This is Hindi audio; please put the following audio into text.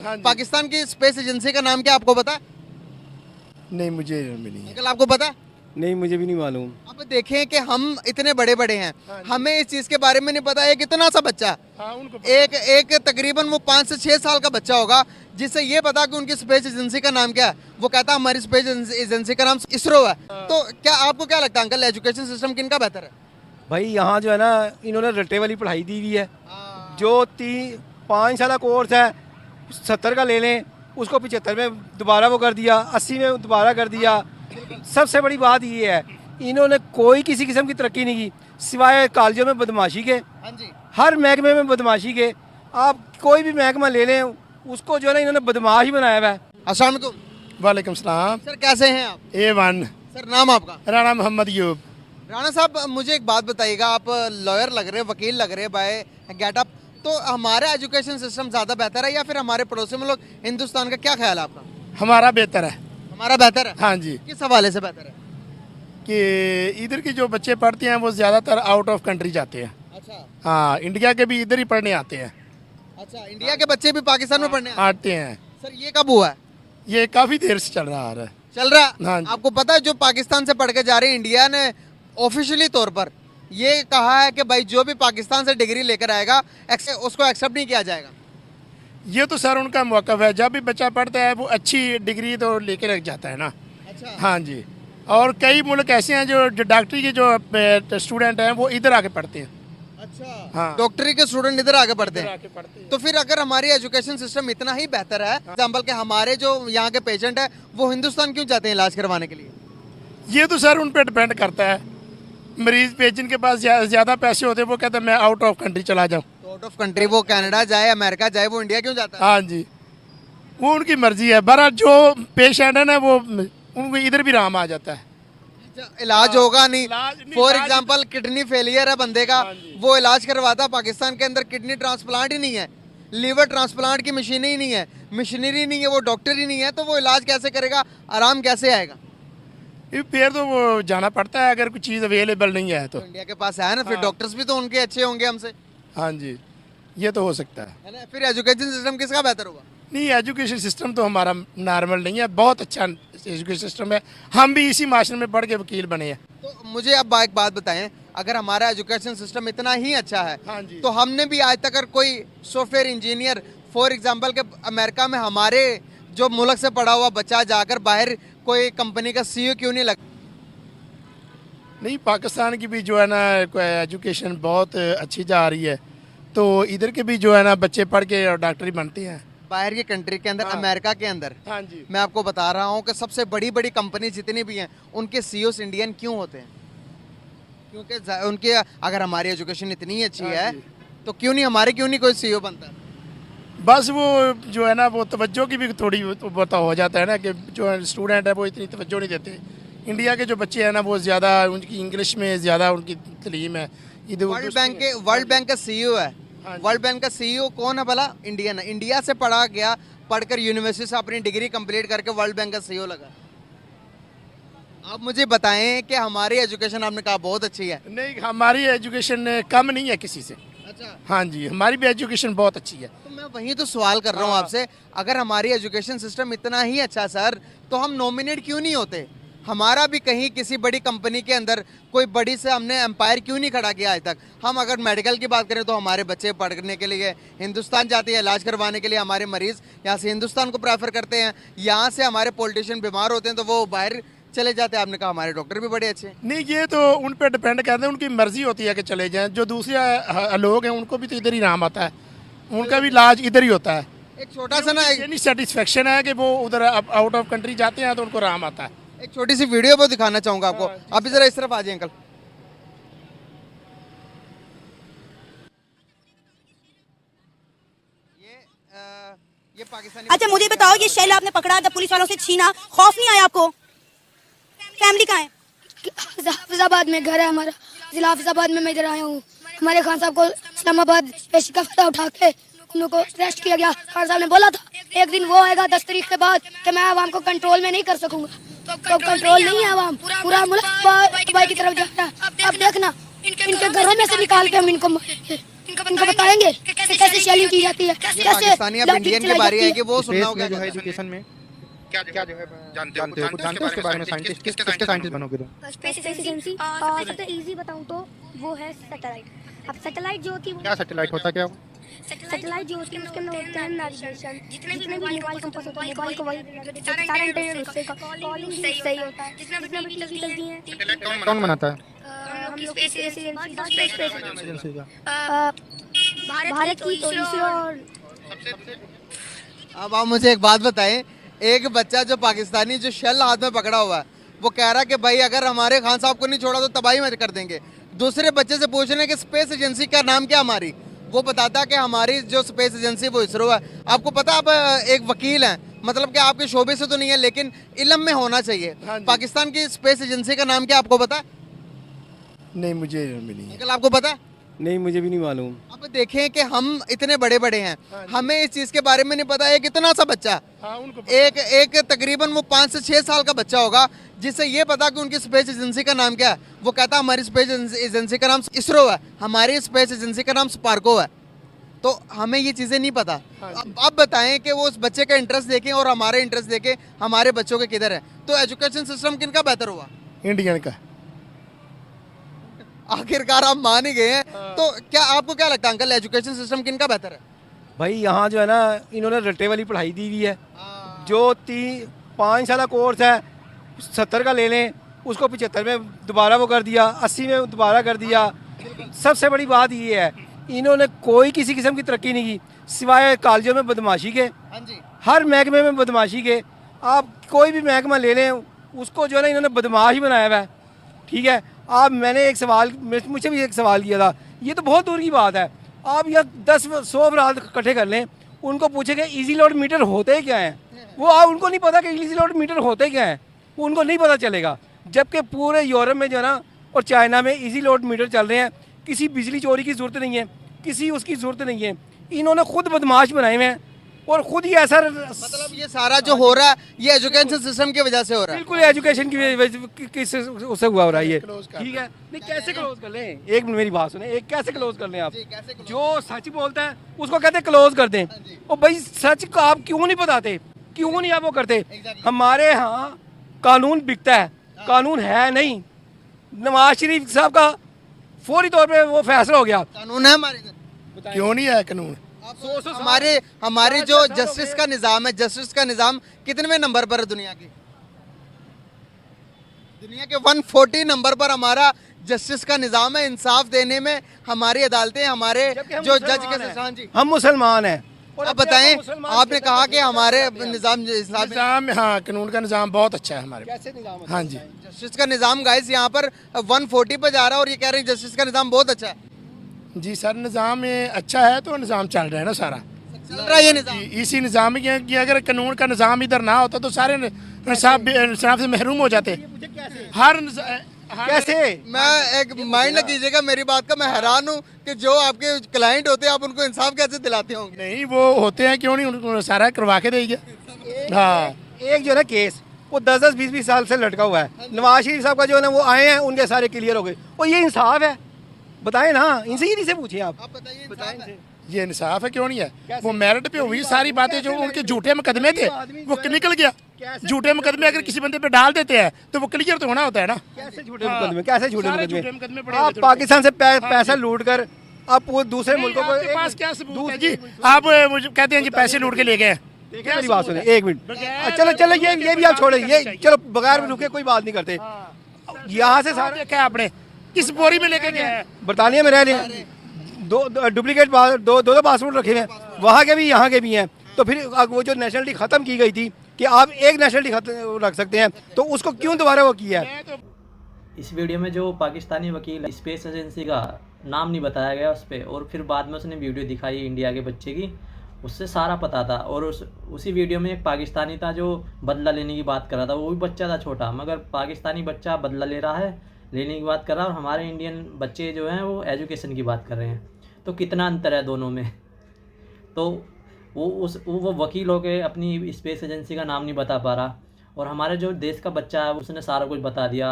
हाँ जी। पाकिस्तान की स्पेस एजेंसी का नाम क्या आपको पता है? नहीं, मुझे मिली है। अंकल आपको पता है? नहीं, मुझे भी नहीं मालूम। अब देखें कि हम इतने बड़े बड़े हैं, हाँ जी। हमें इस चीज के बारे में नहीं पता है। कितना सा बच्चा, हाँ, उनको एक एक तकरीबन वो 5 से 6 साल का बच्चा होगा जिससे ये पता कि उनकी स्पेस एजेंसी का नाम क्या है। वो कहता है हमारी स्पेस एजेंसी का नाम इसरो है। तो क्या आपको क्या लगता है अंकल, एजुकेशन सिस्टम किनका बेहतर है? भाई यहाँ जो है ना, इन्होंने रट्टे वाली पढ़ाई दी हुई है। जो 5 साल कोर्स है 70 का ले लें, उसको 75 में दोबारा वो कर दिया, 80 में दोबारा कर दिया। सबसे बड़ी बात ये है, इन्होंने कोई किसी किस्म की तरक्की नहीं की सिवाय कॉलेजों में बदमाशी के। हाँ जी। हर महकमे में बदमाशी के। आप कोई भी महकमा ले लें, उसको जो है ना इन्होंने बदमाश ही बनाया हुआ है। अस्सलाम वालेकुम। वालेकुम सलाम। सर कैसे हैं आप? A1 सर नाम आपका? राणा मोहम्मद यूब। राणा साहब मुझे एक बात बताइएगा, आप लॉयर लग रहे हैं, वकील लग रहे हैं बाय गेटअप, तो हमारा एजुकेशन सिस्टम ज़्यादा बेहतर है या फिर हमारे पड़ोसी मुल्क हिंदुस्तान का? क्या ख्याल है आपका? हमारा बेहतर है। हमारा बेहतर है? हाँ जी, किस हवाले से बेहतर है? कि इधर के जो बच्चे पढ़ते हैं वो ज़्यादातर आउट ऑफ कंट्री जाते हैं। अच्छा हाँ, इंडिया के भी इधर ही पढ़ने आते हैं। अच्छा, इंडिया के बच्चे भी पाकिस्तान में पढ़ने आए? आते हैं। सर ये कब हुआ है? ये काफ़ी देर से चल रहा है। चल रहा है? हाँ जी। आपको पता है जो पाकिस्तान से पढ़ के जा रहे हैं, इंडिया ने ऑफिशियली तौर पर ये कहा है कि भाई जो भी पाकिस्तान से डिग्री लेकर आएगा उसको एक्सेप्ट नहीं किया जाएगा। ये तो सर उनका मौक़िफ़ है, जब भी बच्चा पढ़ता है वो अच्छी डिग्री तो लेके रख जाता है ना। अच्छा हाँ जी, और कई मुल्क ऐसे हैं जो डॉक्टरी के जो स्टूडेंट हैं वो इधर आके पढ़ते हैं। अच्छा हाँ। डॉक्टरी के स्टूडेंट इधर आगे पढ़ते इधर हैं। आके पढ़ते हैं। तो फिर अगर हमारी एजुकेशन सिस्टम इतना ही बेहतर है, एग्जाम्पल के हमारे जो यहाँ के पेशेंट है वो हिंदुस्तान क्यों जाते हैं इलाज करवाने के लिए? ये तो सर उन पे डिपेंड करता है। मरीज पेशेंट के पास ज़्यादा पैसे होते हैं, वो कहते हैं मैं आउट ऑफ कंट्री चला जाऊँ। तो आउट ऑफ कंट्री वो कनाडा जाए, अमेरिका जाए, वो इंडिया क्यों जाता है? हाँ जी, वो उनकी मर्जी है। बहरहाल जो पेशेंट है ना वो उनको इधर भी आराम आ जाता है। अच्छा, इलाज होगा नहीं। इलाज नहीं, फॉर इलाज- एग्जाम्पल किडनी फेलियर है बंदे का, हाँ जी। वो इलाज करवाता, पाकिस्तान के अंदर किडनी ट्रांसप्लांट ही नहीं है, लीवर ट्रांसप्लांट की मशीनें ही नहीं है, मशीनरी नहीं है, वो डॉक्टर ही नहीं है, तो वो इलाज कैसे करेगा, आराम कैसे आएगा? ये फिर तो वो जाना पड़ता है, अगर कोई चीज़ अवेलेबल नहीं है तो। तो इंडिया के पास है ना, फिर हाँ। डॉक्टर्स भी तो उनके अच्छे होंगे हमसे, हाँ जी, ये तो हो सकता है ना? फिर एजुकेशन सिस्टम किसका बेहतर होगा? नहीं, एजुकेशन सिस्टम तो हमारा नॉर्मल नहीं है, बहुत अच्छा एजुकेशन सिस्टम है। हम भी इसी माशरे में पढ़ के वकील बने हैं। तो मुझे अब एक बात बताएं, अगर हमारा एजुकेशन सिस्टम इतना ही अच्छा है, हाँ जी। तो हमने भी आज तक अगर कोई सॉफ्टवेयर इंजीनियर फॉर एग्जांपल के अमेरिका में हमारे जो मुल्क से पढ़ा हुआ बच्चा जाकर बाहर कोई कंपनी का सीईओ क्यों नहीं लगा? नहीं, पाकिस्तान की भी जो है ना एजुकेशन बहुत अच्छी जा रही है, तो इधर के भी जो है ना बच्चे पढ़ के डॉक्टरी बनते हैं। बाहर की कंट्री के अंदर, हाँ। अमेरिका के अंदर, हाँ जी। मैं आपको बता रहा हूँ कि सबसे बड़ी बड़ी कंपनी जितनी भी हैं उनके सीईओ इंडियन क्यों होते हैं? क्योंकि उनके अगर हमारी एजुकेशन इतनी अच्छी हाँ है जी। तो क्यों नहीं हमारे, क्यों नहीं कोई सीईओ बनता? बस वो जो है ना वो तवज्जो की भी थोड़ी वो तो हो जाता है ना कि जो स्टूडेंट है वो इतनी तवज्जो नहीं देते। इंडिया के जो बच्चे हैं ना वो ज़्यादा उनकी इंग्लिश में ज़्यादा उनकी तालीम है। इधर वर्ल्ड बैंक का सीईओ है। हाँ जी। वर्ल्ड बैंक का सीईओ कौन है भला? इंडियन है। इंडिया से पढ़ा गया, पढ़कर यूनिवर्सिटी से अपनी डिग्री कंप्लीट करके वर्ल्ड बैंक का सीईओ लगा। आप मुझे बताएं कि हमारी एजुकेशन, आपने कहा बहुत अच्छी है। नहीं, हमारी एजुकेशन कम नहीं है किसी से। अच्छा, हाँ जी, हमारी भी एजुकेशन बहुत अच्छी है। तो मैं वही तो सवाल कर रहा हूँ आपसे, अगर हमारी एजुकेशन सिस्टम इतना ही अच्छा सर, तो हम नॉमिनेट क्यों नहीं होते? हमारा भी कहीं किसी बड़ी कंपनी के अंदर कोई बड़ी से हमने एम्पायर क्यों नहीं खड़ा किया आज तक? हम अगर मेडिकल की बात करें तो हमारे बच्चे पढ़ने के लिए हिंदुस्तान जाते हैं, इलाज करवाने के लिए हमारे मरीज़ यहाँ से हिंदुस्तान को प्रेफर करते हैं। यहाँ से हमारे पॉलिटिशियन बीमार होते हैं तो वो बाहर चले जाते हैं। आपने कहा हमारे डॉक्टर भी बड़े अच्छे हैं। नहीं, ये तो उन पे डिपेंड करते हैं, उनकी मर्जी होती है कि चले जाएं। जो दूसरे लोग हैं उनको भी तो इधर ही नाम आता है, उनका भी इलाज इधर ही होता है। एक छोटा सा ना, ये नहीं सेटिस्फेक्शन है कि वो उधर आउट ऑफ कंट्री जाते हैं तो उनको आराम आता है। एक छोटी सी वीडियो वो दिखाना चाहूँगा आपको। आप भी ज़रा इस तरफ आ जाइए अंकल। ये पाकिस्तानी। अच्छा मुझे बताओ, ये शेल आपने पकड़ा जब पुलिस वालों से छीना, खौफ नहीं आया आपको? फैमिली कहाँ है? हाफिजाबाद में घर है हमारा, जिला हाफिजाबाद में मैं इधर आया हूँ। हमारे खान साहब को इस्लामाबाद पेशी का फायदा उठा के उनको अरेस्ट किया गया। खान साहब ने बोला था एक दिन वो आएगा 10 तारीख के बाद कि मैं आवाम को कंट्रोल में नहीं कर सकूंगा, तो कंट्रोल नहीं है। आवाम पूरा मुल्क तबाही की तरफ जा रहा है। अब देखना, इनके घरों में से निकाल के हम इनको बताएंगे कैसे शेलिंग की जाती है, कैसे पाकिस्तानी अब लाठी इंडियन की चलाई बारी है जाती कि वो सुनना स्पेस होगा में जो है क्या एजुकेशन में क्या जो है जानते हो कुछ जानते हो उसके बारे में साइंटिस्ट किसके साइंटिस्ट बनोगे तुम? स्पेस एजेंसी सबसे इजी बताऊं तो वो है सैटेलाइट। अब सैटेलाइट जो होती है क्या सैटेलाइट होता क्या? सैटेलाइट जो होती है उसके अंदर होते हैं नेविगेशन, जितने भी मोबाइल कंपास होते हैं मोबाइल को वही सारा इंटरनेट उससे कॉलिंग सही होता है, जितना भी टीवी चलती हैं कौन बनाता है? हम लोग स्पेस एजेंसी एजेंसी का। भारत की तो इसरो और अब आप मुझे एक बात बताएं, एक बच्चा जो पाकिस्तानी जो शेल हाथ में पकड़ा हुआ है वो कह रहा है कि भाई अगर हमारे खान साहब को नहीं छोड़ा तो तबाही में कर देंगे। दूसरे बच्चे से पूछ रहे हैं कि स्पेस एजेंसी का नाम क्या हमारी, वो बताता है कि हमारी जो स्पेस एजेंसी वो इसरो है। आपको पता, आप एक वकील हैं, मतलब कि आपके शोबे से तो नहीं है लेकिन इल्म में होना चाहिए। हाँ जी। पाकिस्तान की स्पेस एजेंसी का नाम क्या आपको पता है? नहीं, मुझे मिली है। अंकल आपको पता है? नहीं, मुझे भी नहीं मालूम। अब देखें कि हम इतने बड़े बड़े हैं, हमें इस चीज़ के बारे में नहीं पता। एक इतना सा बच्चा, हाँ, उनको एक तकरीबन वो 5 से 6 साल का बच्चा होगा जिसे ये पता कि उनकी स्पेस एजेंसी का नाम क्या है। वो कहता है हमारी स्पेस एजेंसी का नाम इसरो है, हमारी स्पेस एजेंसी का नाम स्पार्को है। तो हमें ये चीज़ें नहीं पता। अब बताएं कि वो उस बच्चे का इंटरेस्ट देखें और हमारे इंटरेस्ट देखें, हमारे बच्चों के किधर है। तो एजुकेशन सिस्टम किनका बेहतर हुआ? इंडियन का। आखिरकार आप मान ही गए हैं। तो क्या आपको क्या लगता है अंकल, एजुकेशन सिस्टम किनका बेहतर है? भाई यहाँ जो है ना, इन्होंने रट्टे वाली पढ़ाई दी हुई है। जो 5 साल कोर्स है 70 का ले लें, उसको 75 में दोबारा वो कर दिया, 80 में दोबारा कर दिया। सबसे बड़ी बात ये है, इन्होंने कोई किसी किस्म की तरक्की नहीं की सिवाय कॉलेजों में बदमाशी के। हाँ जी। हर महकमे में बदमाशी के। आप कोई भी महकमा ले लें, उसको जो है ना इन्होंने बदमाश ही बनाया हुआ है। ठीक है, आप मैंने एक सवाल, मुझसे भी एक सवाल किया था, ये तो बहुत दूर की बात है। आप यह 10-100 अफराद इकट्ठे कर लें, उनको पूछेंगे इजी लोड मीटर होते क्या हैं, वो उनको नहीं पता कि इजी लोड मीटर होते क्या हैं, वो उनको नहीं पता चलेगा। जबकि पूरे यूरोप में जो है ना और चाइना में इजी लोड मीटर चल रहे हैं, किसी बिजली चोरी की ज़रूरत नहीं है, किसी उसकी ज़रूरत नहीं है। इन्होंने खुद बदमाश बनाए हुए हैं और खुद ही ऐसा, मतलब ये सारा जो हो रहा है ये एजुकेशन सिस्टम की वजह से हो रहा है। बिल्कुल एजुकेशन की वजह से उससे हुआ हो रहा है ये। ठीक है, नहीं कैसे क्लोज कर लें? एक मिनट मेरी बात सुने, एक कैसे क्लोज कर लें आप? जो सच बोलता है उसको कहते हैं क्लोज कर दें। और भाई सच को आप क्यों नहीं बताते, क्यों नहीं आप वो करते? हमारे यहाँ कानून बिकता है, कानून है नहीं। नवाज शरीफ साहब का फौरी तौर पे वो फैसला हो गया। कानून है हमारे इधर? क्यों नहीं है कानून? हमारे जो जस्टिस का निज़ाम है, जस्टिस का निज़ाम कितने नंबर पर है दुनिया के? दुनिया के 140 नंबर पर हमारा जस्टिस का निज़ाम है। इंसाफ देने में हमारी अदालतें, हमारे जो जज के हाँ जी, हम मुसलमान हैं। अब बताएं, आपने कहा कि हमारे निज़ाम निज़ाम, हाँ, कानून का निज़ाम बहुत अच्छा है हमारे पास। हाँ जी, जस्टिस का निज़ाम गाइस यहाँ पर 140 पे जा रहा है और ये कह रहे हैं जस्टिस का निज़ाम बहुत अच्छा है। जी सर, निज़ाम अच्छा है तो निज़ाम चल रहा है ना सारा। चल रहा है ये निज़ाम। इसी निज़ाम की अगर कानून का निज़ाम इधर ना होता तो सारे इंसाफ से महरूम हो जाते। कैसे? मैं एक माइंड न कीजिएगा मेरी बात का, मैं हैरान हूँ कि जो आपके क्लाइंट होते हैं आप उनको इंसाफ कैसे दिलाते होंगे? नहीं, वो होते हैं, क्यों नहीं, उनको सारा करवा के देंगे। हाँ, एक जो है ना केस वो 10-10, 20-20 साल से लटका हुआ है। नवाज शरीफ साहब का जो है ना वो आए हैं, उनके सारे क्लियर हो गए। और ये इंसाफ है? बताएं ना, इनसे ही नहीं से पूछे आप। बताइए। ये इंसाफ है, क्यों नहीं है? वो मेरिट पे हुई सारी बातें, जो उनके झूठे मुकदमे थे वो निकल गया। झूठे मुकदमे अगर किसी बंदे पे डाल देते हैं तो वो क्लियर तो होना होता है ना। कैसे झूठे मुकदमे, कैसे झूठे सारे झूठे मुकदमे? मुकदमे पड़े आप हुए थे। पाकिस्तान से पैसा लूट कर आप वो दूसरे मुल्कों को, आपके पास क्या सबूत है जी? आप मुझे कहते हैं जी पैसे लूट के ले गए। देखिए मेरी बात सुने एक मिनट। चलो चलो ये भी आप छोड़े, ये चलो बगैर रुके कोई बात नहीं करते। यहाँ से सारा देखा है आपने, किस बोरी में लेके गया है? बरतानिया में रह रहे हैं, दो डुप्लीकेट दो पासपोर्ट रखे हुए हैं, वहाँ के भी यहाँ के भी हैं। तो फिर वो जो नेशनलिटी ख़त्म की गई थी कि आप एक नेशनलिटी रख सकते हैं, तो उसको क्यों दोबारा वो किया है? इस वीडियो में जो पाकिस्तानी वकील स्पेस एजेंसी का नाम नहीं बताया गया उस पर, और फिर बाद में उसने वीडियो दिखाई इंडिया के बच्चे की, उससे सारा पता था। और उसी वीडियो में एक पाकिस्तानी था जो बदला लेने की बात कर रहा था। वो भी बच्चा था छोटा, मगर पाकिस्तानी बच्चा बदला ले रहा है, लेने की बात कर रहा है, और हमारे इंडियन बच्चे जो हैं वो एजुकेशन की बात कर रहे हैं। तो कितना अंतर है दोनों में। तो वो वकील होके अपनी स्पेस एजेंसी का नाम नहीं बता पा रहा, और हमारे जो देश का बच्चा है उसने सारा कुछ बता दिया।